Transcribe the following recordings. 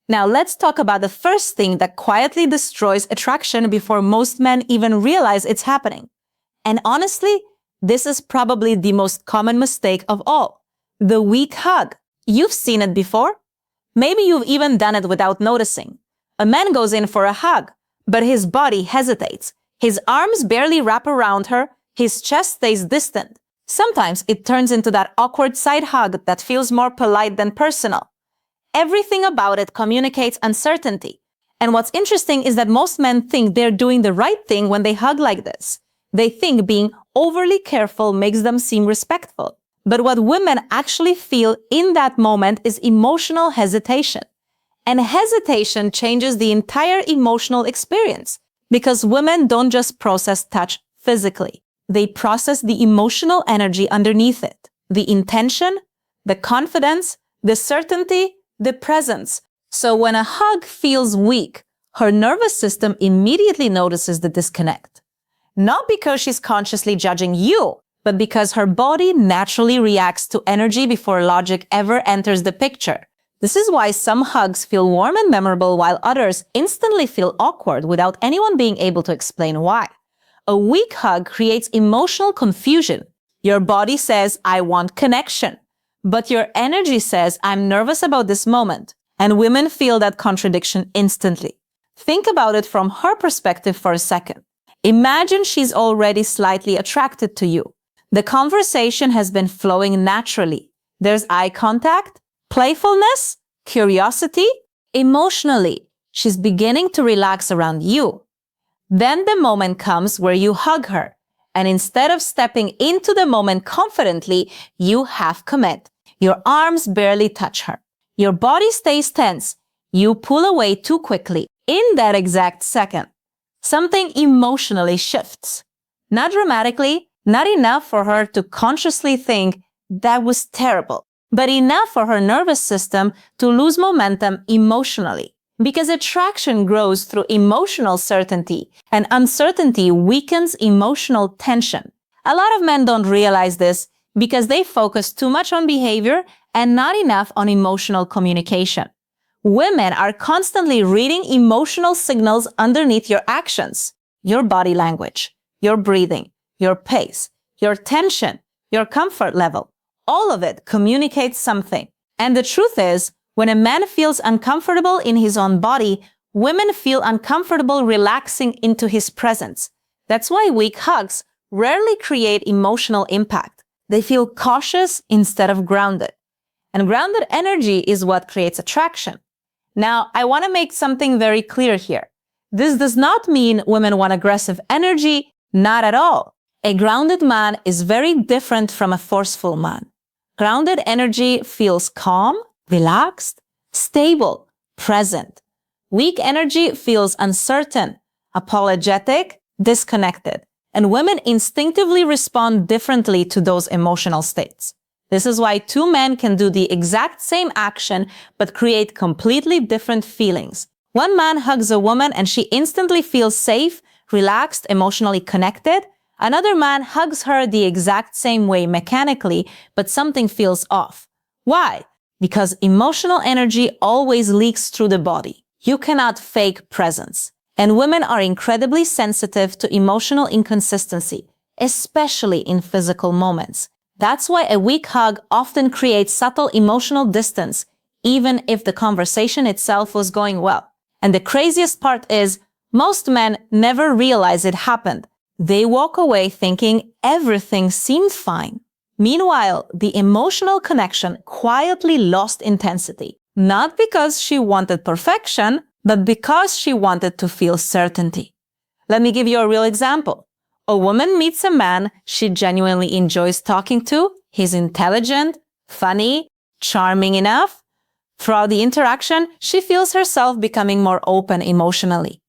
Now let's talk about the first thing that quietly destroys attraction before most men even realize it's happening. And honestly, this is probably the most common mistake of all. The weak hug. You've seen it before. Maybe you've even done it without noticing. A man goes in for a hug, but his body hesitates. His arms barely wrap around her. His chest stays distant. Sometimes it turns into that awkward side hug that feels more polite than personal. Everything about it communicates uncertainty. And what's interesting is that most men think they're doing the right thing when they hug like this. They think being overly careful makes them seem respectful. But what women actually feel in that moment is emotional hesitation. And hesitation changes the entire emotional experience because women don't just process touch physically. They process the emotional energy underneath it, the intention, the confidence, the certainty, the presence. So when a hug feels weak, her nervous system immediately notices the disconnect. Not because she's consciously judging you, but because her body naturally reacts to energy before logic ever enters the picture. This is why some hugs feel warm and memorable while others instantly feel awkward without anyone being able to explain why. A weak hug creates emotional confusion. Your body says, I want connection. But your energy says, I'm nervous about this moment. And women feel that contradiction instantly. Think about it from her perspective for a second. Imagine she's already slightly attracted to you. The conversation has been flowing naturally. There's eye contact, playfulness, curiosity. Emotionally, she's beginning to relax around you. Then the moment comes where you hug her. And instead of stepping into the moment confidently, you half commit. Your arms barely touch her. Your body stays tense. You pull away too quickly. In that exact second, something emotionally shifts. Not dramatically, not enough for her to consciously think that was terrible, but enough for her nervous system to lose momentum emotionally. Because attraction grows through emotional certainty, and uncertainty weakens emotional tension. A lot of men don't realize this because they focus too much on behavior and not enough on emotional communication. Women are constantly reading emotional signals underneath your actions, your body language, your breathing, your pace, your tension, your comfort level. All of it communicates something. And the truth is, when a man feels uncomfortable in his own body, women feel uncomfortable relaxing into his presence. That's why weak hugs rarely create emotional impact. They feel cautious instead of grounded. And grounded energy is what creates attraction. Now, I want to make something very clear here. This does not mean women want aggressive energy, not at all. A grounded man is very different from a forceful man. Grounded energy feels calm, relaxed, stable, present. Weak energy feels uncertain, apologetic, disconnected. And women instinctively respond differently to those emotional states. This is why two men can do the exact same action but create completely different feelings. One man hugs a woman and she instantly feels safe, relaxed, emotionally connected. Another man hugs her the exact same way mechanically, but something feels off. Why? Because emotional energy always leaks through the body. You cannot fake presence. And women are incredibly sensitive to emotional inconsistency, especially in physical moments. That's why a weak hug often creates subtle emotional distance, even if the conversation itself was going well. And the craziest part is, most men never realize it happened. They walk away thinking everything seemed fine. Meanwhile, the emotional connection quietly lost intensity, not because she wanted perfection, but because she wanted to feel certainty. Let me give you a real example. A woman meets a man she genuinely enjoys talking to. He's intelligent, funny, charming enough. Throughout the interaction, she feels herself becoming more open emotionally.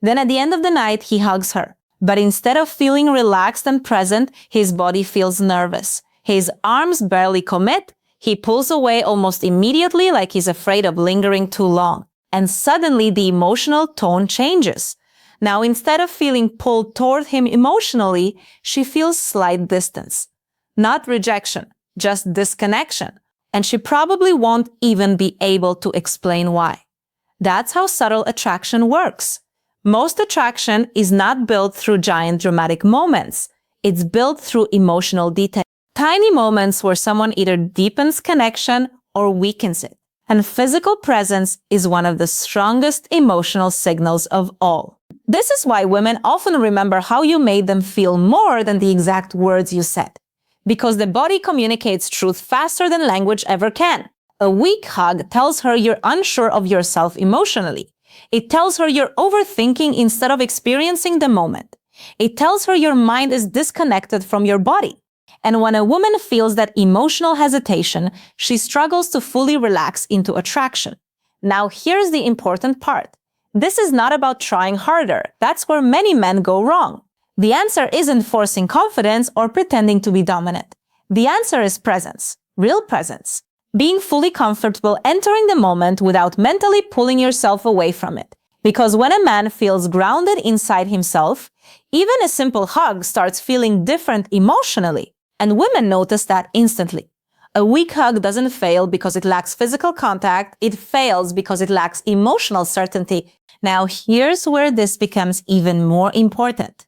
Then at the end of the night, he hugs her. But instead of feeling relaxed and present, his body feels nervous. His arms barely commit. He pulls away almost immediately like he's afraid of lingering too long. And suddenly the emotional tone changes. Now, instead of feeling pulled toward him emotionally, she feels slight distance. Not rejection, just disconnection. And she probably won't even be able to explain why. That's how subtle attraction works. Most attraction is not built through giant dramatic moments. It's built through emotional detail. Tiny moments where someone either deepens connection or weakens it. And physical presence is one of the strongest emotional signals of all. This is why women often remember how you made them feel more than the exact words you said. Because the body communicates truth faster than language ever can. A weak hug tells her you're unsure of yourself emotionally. It tells her you're overthinking instead of experiencing the moment. It tells her your mind is disconnected from your body. And when a woman feels that emotional hesitation, she struggles to fully relax into attraction. Now here's the important part. This is not about trying harder. That's where many men go wrong. The answer isn't forcing confidence or pretending to be dominant. The answer is presence, real presence. Being fully comfortable entering the moment without mentally pulling yourself away from it. Because when a man feels grounded inside himself, even a simple hug starts feeling different emotionally. And women notice that instantly. A weak hug doesn't fail because it lacks physical contact. It fails because it lacks emotional certainty. Now, here's where this becomes even more important.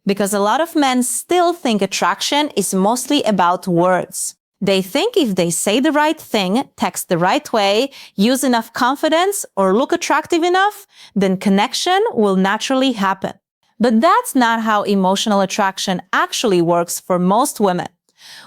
Because a lot of men still think attraction is mostly about words. They think if they say the right thing, text the right way, use enough confidence, or look attractive enough, then connection will naturally happen. But that's not how emotional attraction actually works for most women.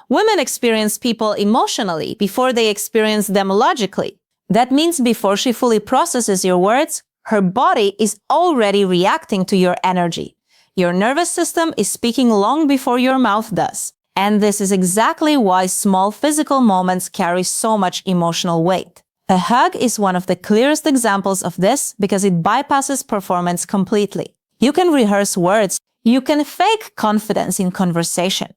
Women experience people emotionally before they experience them logically. That means before she fully processes your words, her body is already reacting to your energy. Your nervous system is speaking long before your mouth does. And this is exactly why small physical moments carry so much emotional weight. A hug is one of the clearest examples of this because it bypasses performance completely. You can rehearse words. You can fake confidence in conversation.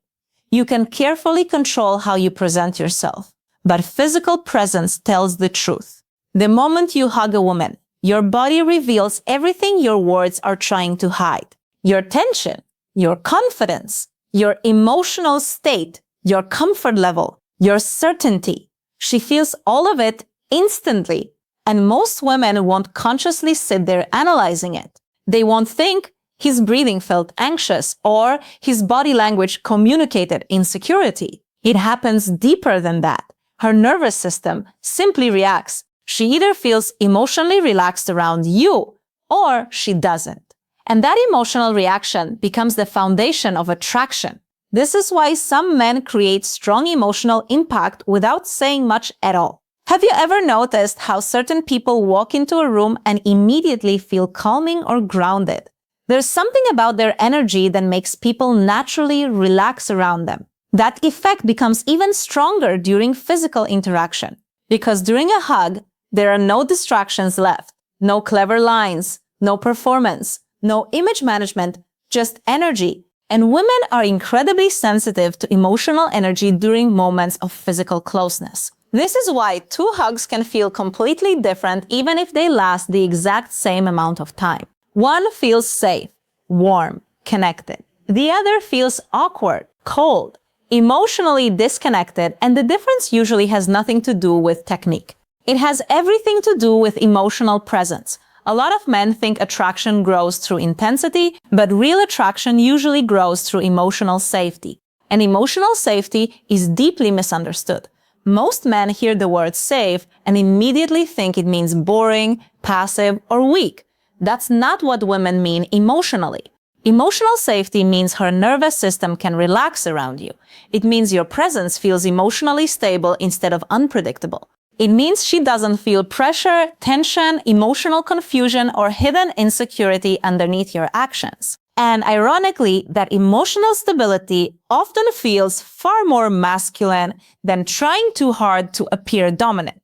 You can carefully control how you present yourself. But physical presence tells the truth. The moment you hug a woman, your body reveals everything your words are trying to hide. Your tension, your confidence, your emotional state, your comfort level, your certainty. She feels all of it instantly. And most women won't consciously sit there analyzing it. They won't think his breathing felt anxious or his body language communicated insecurity. It happens deeper than that. Her nervous system simply reacts. She either feels emotionally relaxed around you or she doesn't. And that emotional reaction becomes the foundation of attraction. This is why some men create strong emotional impact without saying much at all. Have you ever noticed how certain people walk into a room and immediately feel calming or grounded? There's something about their energy that makes people naturally relax around them. That effect becomes even stronger during physical interaction. Because during a hug, there are no distractions left, no clever lines, no performance, no image management, just energy. And women are incredibly sensitive to emotional energy during moments of physical closeness. This is why two hugs can feel completely different even if they last the exact same amount of time. One feels safe, warm, connected. The other feels awkward, cold, emotionally disconnected, and the difference usually has nothing to do with technique. It has everything to do with emotional presence. A lot of men think attraction grows through intensity, but real attraction usually grows through emotional safety. And emotional safety is deeply misunderstood. Most men hear the word safe and immediately think it means boring, passive, or weak. That's not what women mean emotionally. Emotional safety means her nervous system can relax around you. It means your presence feels emotionally stable instead of unpredictable. It means she doesn't feel pressure, tension, emotional confusion, or hidden insecurity underneath your actions. And ironically, that emotional stability often feels far more masculine than trying too hard to appear dominant.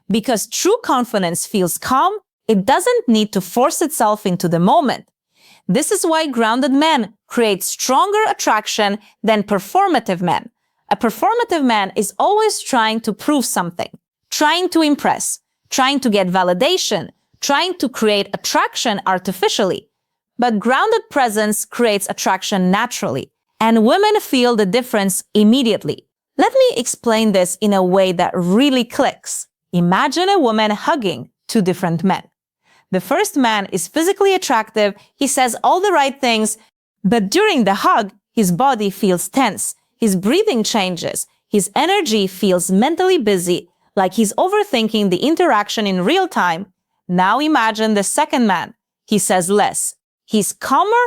Because true confidence feels calm, it doesn't need to force itself into the moment. This is why grounded men create stronger attraction than performative men. A performative man is always trying to prove something, trying to impress, trying to get validation, trying to create attraction artificially. But grounded presence creates attraction naturally, and women feel the difference immediately. Let me explain this in a way that really clicks. Imagine a woman hugging two different men. The first man is physically attractive, he says all the right things, but during the hug, his body feels tense, his breathing changes, his energy feels mentally busy, like he's overthinking the interaction in real time. Now imagine the second man. He says less. He's calmer,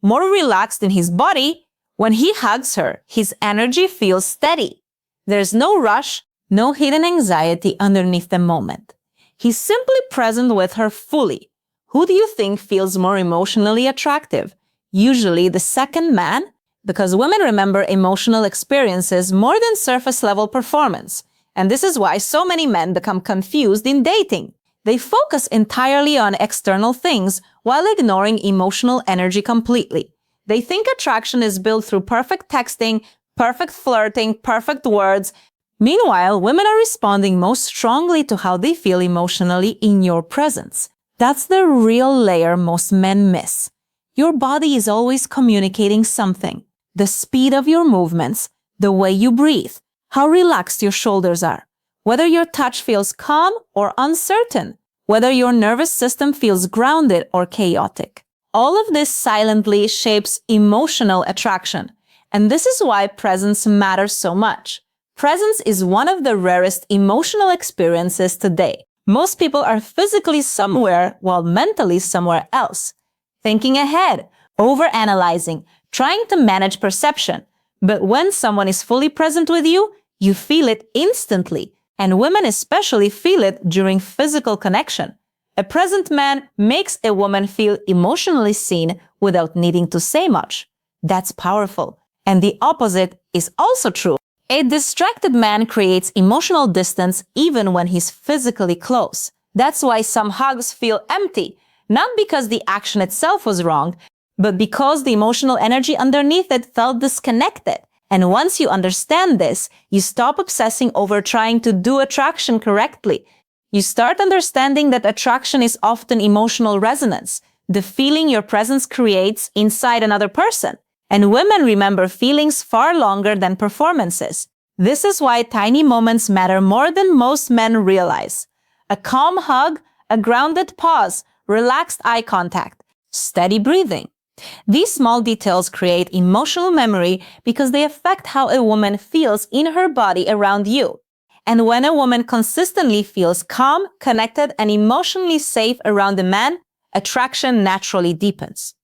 more relaxed in his body. When he hugs her, his energy feels steady. There's no rush, no hidden anxiety underneath the moment. He's simply present with her fully. Who do you think feels more emotionally attractive? Usually the second man, because women remember emotional experiences more than surface-level performance. And this is why so many men become confused in dating. They focus entirely on external things while ignoring emotional energy completely. They think attraction is built through perfect texting, perfect flirting, perfect words. Meanwhile, women are responding most strongly to how they feel emotionally in your presence. That's the real layer most men miss. Your body is always communicating something. The speed of your movements, the way you breathe, how relaxed your shoulders are, whether your touch feels calm or uncertain, whether your nervous system feels grounded or chaotic. All of this silently shapes emotional attraction. And this is why presence matters so much. Presence is one of the rarest emotional experiences today. Most people are physically somewhere while mentally somewhere else. Thinking ahead, overanalyzing, trying to manage perception. But when someone is fully present with you, you feel it instantly. And women especially feel it during physical connection. A present man makes a woman feel emotionally seen without needing to say much. That's powerful. And the opposite is also true. A distracted man creates emotional distance even when he's physically close. That's why some hugs feel empty, not because the action itself was wrong, but because the emotional energy underneath it felt disconnected. And once you understand this, you stop obsessing over trying to do attraction correctly. You start understanding that attraction is often emotional resonance, the feeling your presence creates inside another person. And women remember feelings far longer than performances. This is why tiny moments matter more than most men realize. A calm hug, a grounded pause, relaxed eye contact, steady breathing. These small details create emotional memory because they affect how a woman feels in her body around you. And when a woman consistently feels calm, connected, and emotionally safe around a man, attraction naturally deepens.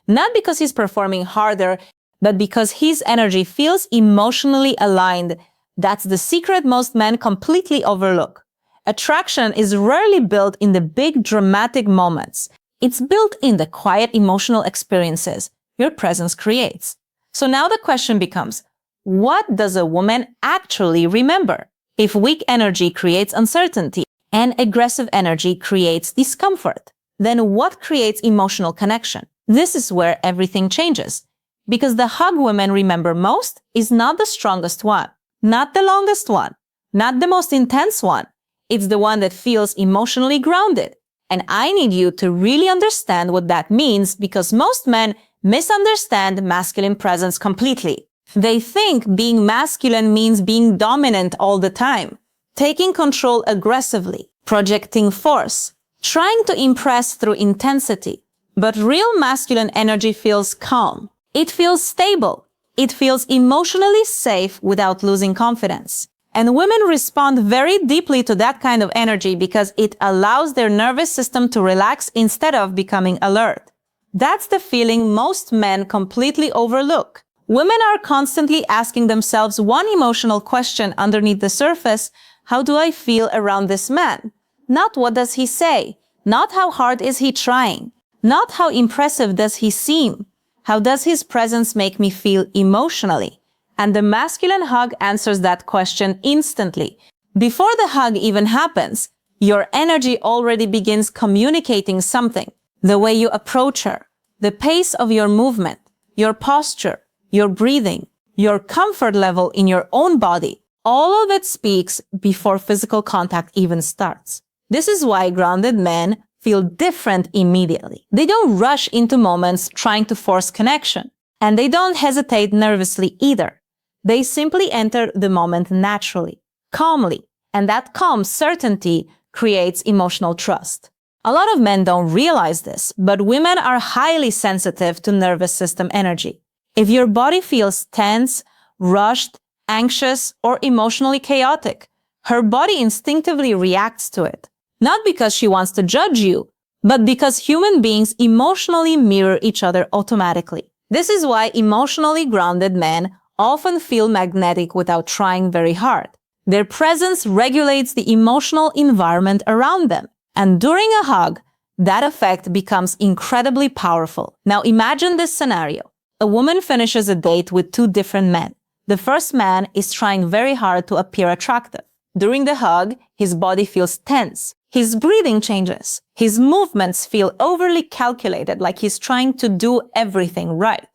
Not because he's performing harder, but because his energy feels emotionally aligned. That's the secret most men completely overlook. Attraction is rarely built in the big dramatic moments. It's built in the quiet emotional experiences your presence creates. So now the question becomes, what does a woman actually remember? If weak energy creates uncertainty and aggressive energy creates discomfort, then what creates emotional connection? This is where everything changes. Because the hug women remember most is not the strongest one, not the longest one, not the most intense one. It's the one that feels emotionally grounded. And I need you to really understand what that means because most men misunderstand masculine presence completely. They think being masculine means being dominant all the time, taking control aggressively, projecting force, trying to impress through intensity. But real masculine energy feels calm. It feels stable. It feels emotionally safe without losing confidence. And women respond very deeply to that kind of energy because it allows their nervous system to relax instead of becoming alert. That's the feeling most men completely overlook. Women are constantly asking themselves one emotional question underneath the surface: how do I feel around this man? Not what does he say? Not how hard is he trying? Not how impressive does he seem? How does his presence make me feel emotionally? And the masculine hug answers that question instantly. Before the hug even happens, your energy already begins communicating something. The way you approach her, the pace of your movement, your posture, your breathing, your comfort level in your own body, all of it speaks before physical contact even starts. This is why grounded men feel different immediately. They don't rush into moments trying to force connection, and they don't hesitate nervously either. They simply enter the moment naturally, calmly, and that calm certainty creates emotional trust. A lot of men don't realize this, but women are highly sensitive to nervous system energy. If your body feels tense, rushed, anxious, or emotionally chaotic, her body instinctively reacts to it. Not because she wants to judge you, but because human beings emotionally mirror each other automatically. This is why emotionally grounded men often feel magnetic without trying very hard. Their presence regulates the emotional environment around them. And during a hug, that effect becomes incredibly powerful. Now imagine this scenario. A woman finishes a date with two different men. The first man is trying very hard to appear attractive. During the hug, his body feels tense. His breathing changes. His movements feel overly calculated, like he's trying to do everything right.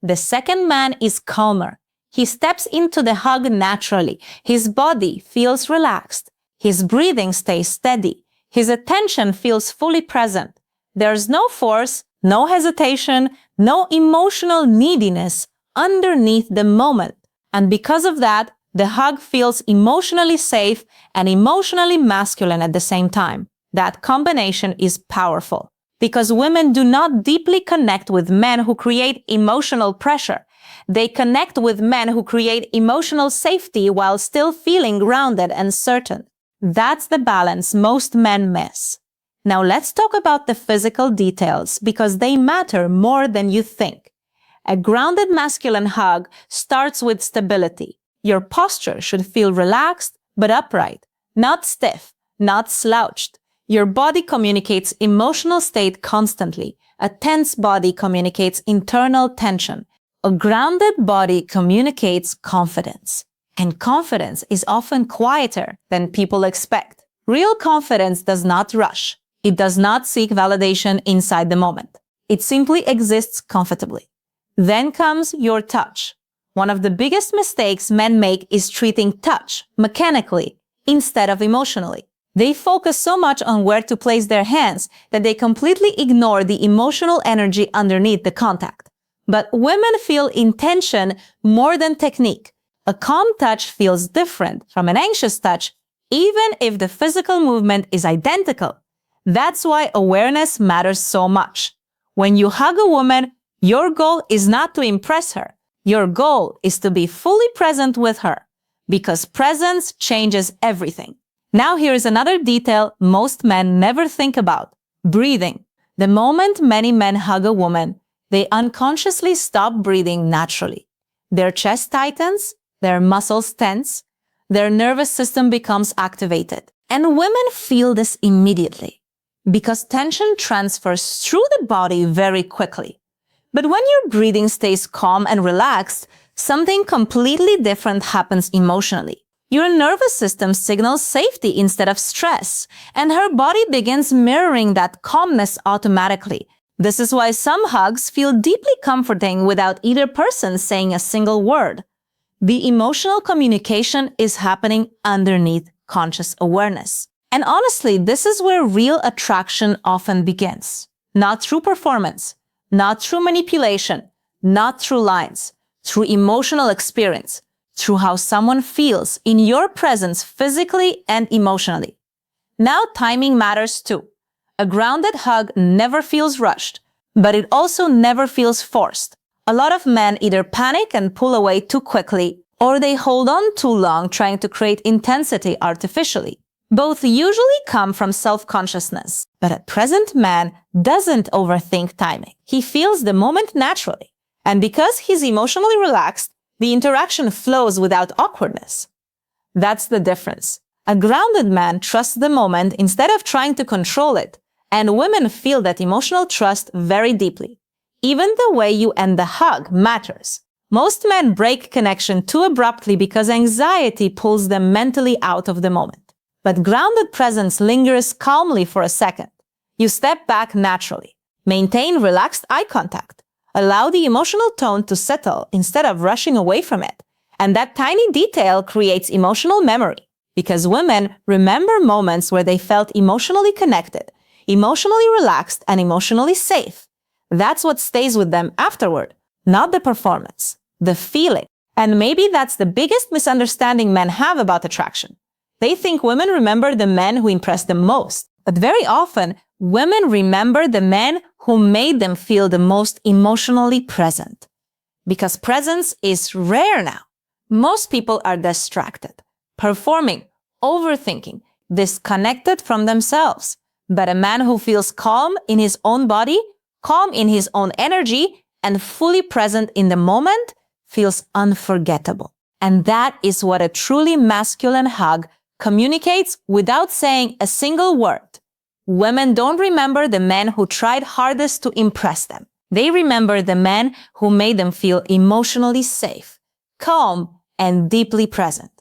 The second man is calmer. He steps into the hug naturally. His body feels relaxed. His breathing stays steady. His attention feels fully present. There's no force, no hesitation, no emotional neediness underneath the moment. And because of that, the hug feels emotionally safe and emotionally masculine at the same time. That combination is powerful because women do not deeply connect with men who create emotional pressure. They connect with men who create emotional safety while still feeling grounded and certain. That's the balance most men miss. Now let's talk about the physical details because they matter more than you think. A grounded masculine hug starts with stability. Your posture should feel relaxed but upright, not stiff, not slouched. Your body communicates emotional state constantly. A tense body communicates internal tension. A grounded body communicates confidence. And confidence is often quieter than people expect. Real confidence does not rush. It does not seek validation inside the moment. It simply exists comfortably. Then comes your touch. One of the biggest mistakes men make is treating touch mechanically instead of emotionally. They focus so much on where to place their hands that they completely ignore the emotional energy underneath the contact. But women feel intention more than technique. A calm touch feels different from an anxious touch, even if the physical movement is identical. That's why awareness matters so much. When you hug a woman, your goal is not to impress her. Your goal is to be fully present with her, because presence changes everything. Now here's another detail most men never think about: breathing. The moment many men hug a woman, they unconsciously stop breathing naturally. Their chest tightens, their muscles tense, their nervous system becomes activated. And women feel this immediately because tension transfers through the body very quickly. But when your breathing stays calm and relaxed, something completely different happens emotionally. Your nervous system signals safety instead of stress, and her body begins mirroring that calmness automatically. This is why some hugs feel deeply comforting without either person saying a single word. The emotional communication is happening underneath conscious awareness. And honestly, this is where real attraction often begins. Not through performance, not through manipulation, not through lines, through emotional experience, through how someone feels in your presence physically and emotionally. Now timing matters too. A grounded hug never feels rushed, but it also never feels forced. A lot of men either panic and pull away too quickly, or they hold on too long trying to create intensity artificially. Both usually come from self-consciousness, but a present man doesn't overthink timing. He feels the moment naturally. And because he's emotionally relaxed, the interaction flows without awkwardness. That's the difference. A grounded man trusts the moment instead of trying to control it, and women feel that emotional trust very deeply. Even the way you end the hug matters. Most men break connection too abruptly because anxiety pulls them mentally out of the moment. But grounded presence lingers calmly for a second. You step back naturally. Maintain relaxed eye contact. Allow the emotional tone to settle instead of rushing away from it. And that tiny detail creates emotional memory, because women remember moments where they felt emotionally connected, emotionally relaxed, and emotionally safe. That's what stays with them afterward, not the performance, the feeling. And maybe that's the biggest misunderstanding men have about attraction. They think women remember the men who impress them most. But very often, women remember the men who made them feel the most emotionally present. Because presence is rare now. Most people are distracted, performing, overthinking, disconnected from themselves. But a man who feels calm in his own body, calm in his own energy, and fully present in the moment feels unforgettable. And that is what a truly masculine hug communicates without saying a single word. Women don't remember the men who tried hardest to impress them. They remember the men who made them feel emotionally safe, calm, and deeply present.